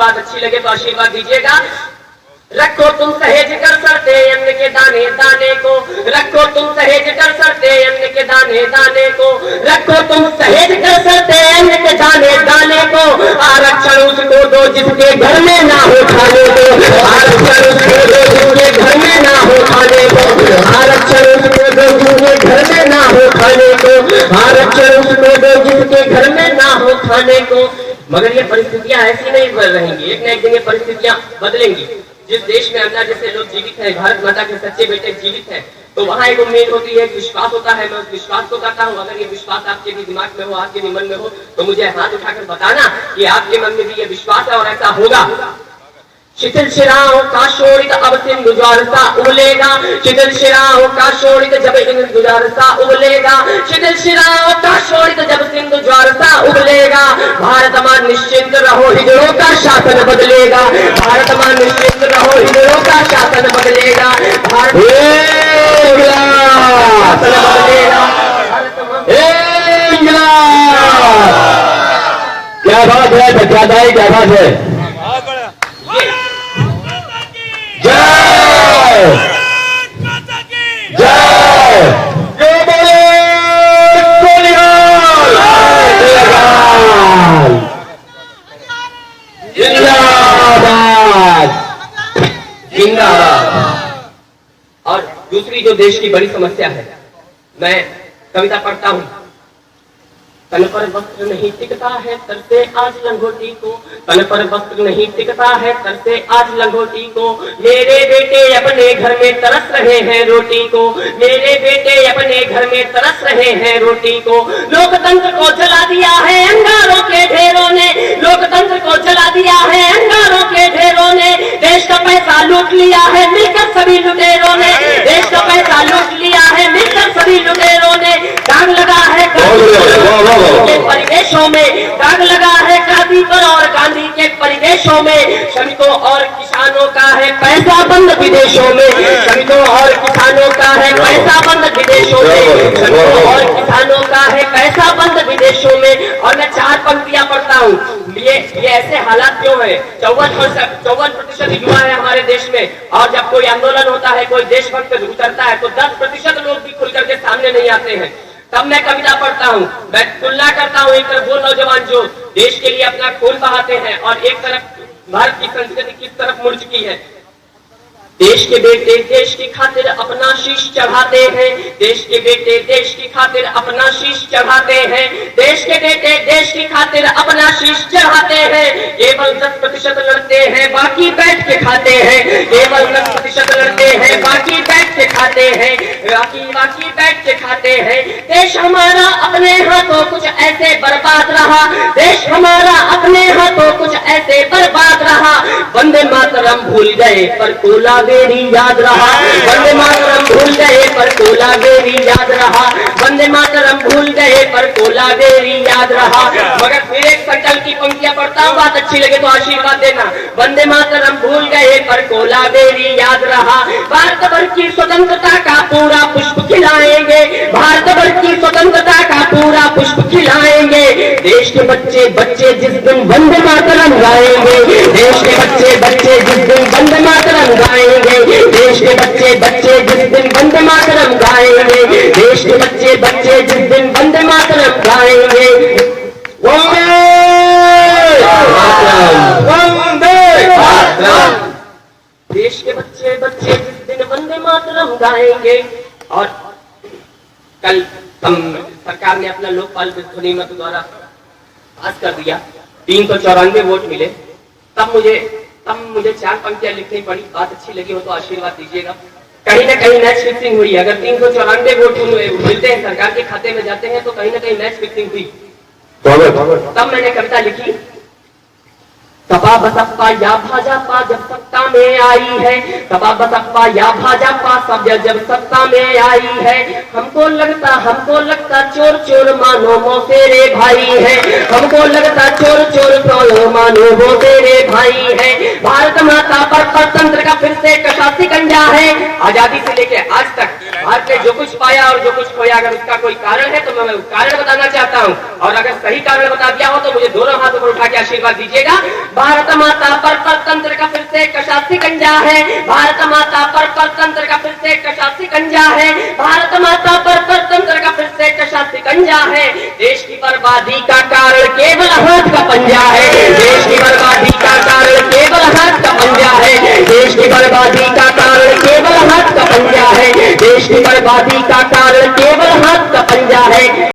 बात अच्छी लगे तो आशीर्वाद दीजिएगा। रखो तुम सहेज कर सरते अन्न के दाने दाने को, रखो तुम सहेज कर सरते अन्न के दाने दाने को, रखो तुम सहेज कर सरते अन्न के दाने दाने को। आरक्षण उसको दो जिसके घर में ना हो खाने को, आरक्षण उसको दो जिसके घर में ना हो खाने को, आरक्षण उसको दो जिसके घर में ना हो खाने को, आरक्षण उसको दो जिसके घर में ना हो खाने को। मगर ये परिस्थितियां ऐसी नहीं बदल रहेंगी, एक न एक दिन ये परिस्थितियां बदलेंगी। जिस देश में अन्ना जैसे लोग जीवित हैं, भारत माता के सच्चे बेटे जीवित हैं, तो वहां एक उम्मीद होती है, विश्वास होता है। मैं उस विश्वास को करता हूं। अगर ये विश्वास आपके भी दिमाग में हो, आपके भी मन में हो, तो मुझे हाथ उठाकर बताना कि आपके मन में भी ये विश्वास है और ऐसा होगा। शिथिल शिराओं का शोणित अब सिंधु ज्वार सा उबलेगा, शिथिल शिराओं का शोणित जब सिंधु ज्वार सा उबलेगा, शिथिल शिराओं का शोणित जब सिंधु ज्वार सा उबलेगा। भारत मां निश्चिंत रहो, हिजड़ों का शासन बदलेगा, भारत मां निश्चिंत रहो, हिजड़ों का शासन बदलेगा, भारत शासन बदलेगा। क्या बात है बच्चादाई, क्या बात है। और दूसरी जो देश की बड़ी समस्या है, मैं कविता पढ़ता हूं। तन पर वस्त्र नहीं टिकता है तरसे आज लंगोटी को, तन पर वस्त्र नहीं टिकता है तरसे आज लंगोटी को। मेरे बेटे अपने घर में तरस रहे हैं रोटी को, मेरे बेटे अपने घर में तरस रहे हैं रोटी को। लोकतंत्र को जला दिया है अंगारों के ढेरों ने, लोकतंत्र को जला दिया है अंगारों के ढेरों ने। देश का पैसा लूट लिया है मिलकर सभी लुटेरों ने, देश का पैसा लूट लिया है मिलकर सभी लुटेरों ने। दाग लगा है के परिवेशों में, दाग लगा है गांधी पर और गांधी के परिवेशों में। श्रमिकों और किसानों का है पैसा बंद विदेशों में, श्रमिकों और किसानों का है पैसा बंद विदेशों में, श्रमिकों और किसानों का है पैसा बंद विदेशों में। और मैं 4 पंक्तियां पढ़ता हूँ। ये ऐसे हालात क्यों है? 54% युवा है हमारे देश में, और जब कोई आंदोलन होता है, कोई देशभक्त उतरता है, तो 10% लोग भी खुल करके सामने नहीं आते हैं। तब मैं कविता पढ़ता हूँ, मैं तुलना करता हूँ। एक तरफ वो नौजवान जो देश के लिए अपना खून बहाते हैं, और एक तरफ भारत की संस्कृति किस तरफ मुड़ चुकी है। देश के बेटे देश की खातिर अपना शीश चढ़ाते हैं, देश के बेटे देश की खातिर अपना शीश चढ़ाते हैं, देश के बेटे देश की खातिर अपना शीश चढ़ाते हैं। केवल 10% लड़ते हैं, बाकी बैठ के खाते हैं, केवल 10% लड़ते हैं, बाकी बैठ के खाते हैं, बाकी बैठ के खाते हैं। देश हमारा अपने हाथों कुछ ऐसे बर्बाद रहा, देश हमारा अपने हाथों कुछ ऐसे बर्बाद रहा। वंदे मातरम भूल गए पर कोलावेरी याद रहा, वंदे मातरम भूल गए पर कोलावेरी याद रहा, वंदे मातरम भूल गए पर कोलावेरी याद रहा। मगर फिर एक संकल्प की पंक्तियां पढ़ता हूँ, बात अच्छी लगे तो आशीर्वाद देना। वंदे मातरम भूल गए पर कोलावेरी याद रहा। भारत भर की स्वतंत्रता का पूरा पुष्प खिलाएंगे, भारत भर की स्वतंत्रता का पूरा पुष्प खिलाएंगे। देश के बच्चे बच्चे जिस दिन वंदे मातरम गाएंगे, देश के बच्चे बच्चे जिस दिन वंदे मातरम गाएंगे, देश के बच्चे बच्चे जिस दिन वंदे मातरम गाएंगे, देश के बच्चे बच्चे जिस दिन वंदे मातरम गाएंगे। वंदे मातरम, देश के बच्चे बच्चे जिस दिन वंदे मातरम गाएंगे। और कल सरकार ने अपना लोकपाल ध्वनिमत द्वारा पास कर दिया, 394 वोट मिले। तब मुझे 4 पंक्तियां लिखनी पड़ी। बात अच्छी लगी हो तो आशीर्वाद दीजिएगा। कहीं ना कहीं मैच फिक्सिंग हुई। अगर 394 वोट मिलते हैं, सरकार के खाते में जाते हैं, तो कहीं ना कहीं मैच फिक्सिंग हुई। तब मैंने कविता लिखी, सपा बसपा या भाजपा जब सत्ता में आई है, सपा बसपा या भाजपा सब जब सत्ता में आई है। हमको लगता चोर चोर मानो वो तेरे भाई है, हमको लगता चोर चोर मानो वो तेरे भाई है। भारत माता पर परतंत्र का फिर से कशा सिकंजा है। आजादी से लेके आज तक भारत ने जो कुछ पाया और जो कुछ खोया, अगर उसका कोई कारण है तो मैं कारण बताना चाहता हूं, और अगर सही कारण बता दिया हो तो मुझे दोनों हाथों पर उठा के आशीर्वाद दीजिएगा। भारत माता पर परतंत्र का फिर से कशा सिकंजा है, भारत माता पर परतंत्र का फिर से कशा सिकंजा है, भारत माता पर परतंत्र का फिर से कशा सिकंजा है। देश की बर्बादी का कारण केवल हाथ का पंजा है, देश की बर्बादी का कारण केवल हाथ का पंजा है, देश की बर्बादी का कारण केवल हाथ का पंजा है, देश की बर्बादी का कारण केवल हाथ का पंजा है।